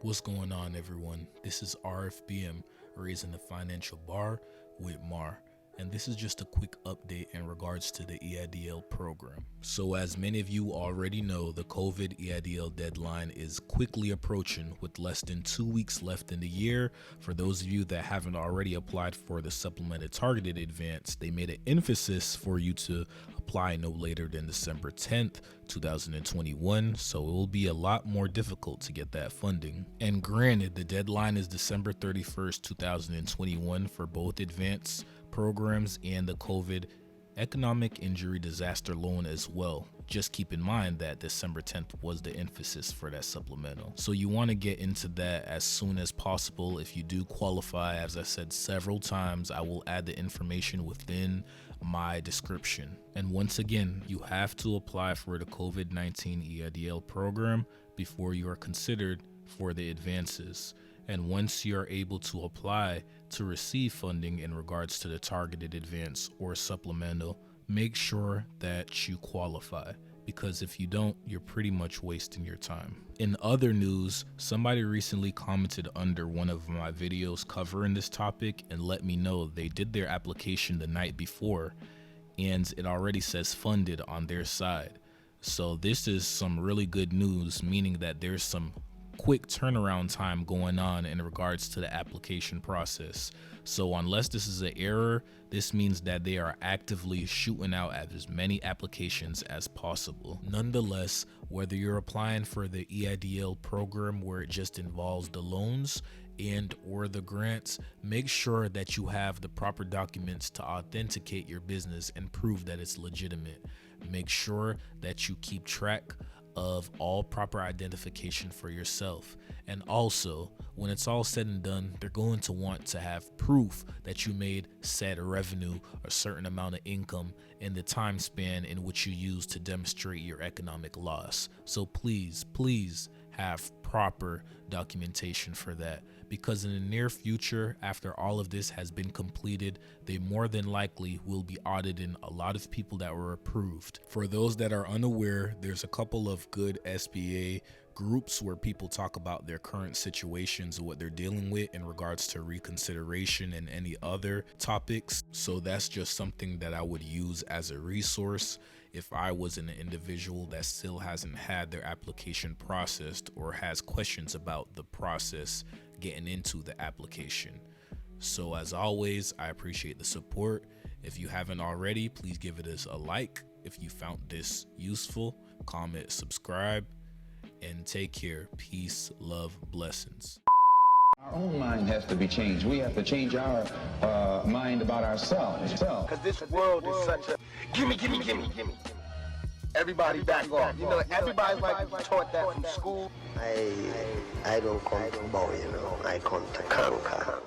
What's going on, everyone? This is RFBM, Raising the Financial Bar with Mar. And this is just a quick update in regards to the EIDL program. So as many of you already know, the COVID EIDL deadline is quickly approaching with less than 2 weeks left in the year. For those of you that haven't already applied for the Supplemental Targeted Advance, they made an emphasis for you to apply no later than December 10th, 2021. So it will be a lot more difficult to get that funding. And granted, the deadline is December 31st, 2021 for both advance programs and the COVID economic injury disaster loan as well. Just keep in mind that December 10th was the emphasis for that supplemental. So you want to get into that as soon as possible. If you do qualify, as I said several times, I will add the information within my description. And once again, you have to apply for the COVID-19 EIDL program before you are considered for the advances. And once you're able to apply to receive funding in regards to the targeted advance or supplemental, make sure that you qualify, because if you don't, you're pretty much wasting your time. In other news, somebody recently commented under one of my videos covering this topic and let me know they did their application the night before and it already says funded on their side. So this is some really good news, meaning that there's some quick turnaround time going on in regards to the application process. So unless this is an error, this means that they are actively shooting out at as many applications as possible. Nonetheless, whether you're applying for the EIDL program where it just involves the loans and or the grants, make sure that you have the proper documents to authenticate your business and prove that it's legitimate. Make sure that you keep track of all proper identification for yourself. And also, when it's all said and done, they're going to want to have proof that you made said revenue, a certain amount of income in the time span in which you use to demonstrate your economic loss. So please have proper documentation for that, because in the near future, after all of this has been completed, they more than likely will be auditing a lot of people that were approved. For those that are unaware, there's a couple of good SBA groups where people talk about their current situations and what they're dealing with in regards to reconsideration and any other topics. So that's just something that I would use as a resource if I was an individual that still hasn't had their application processed or has questions about the process getting into the application. So as always, I appreciate the support. If you haven't already, please give it a like. If you found this useful, comment, subscribe, and take care. Peace, love, blessings. Our own mind has to be changed. We have to change our mind about ourselves. Because this world is such a gimme. Everybody back off. You know, everybody's like taught that from school. I don't come to bow, I come to conquer.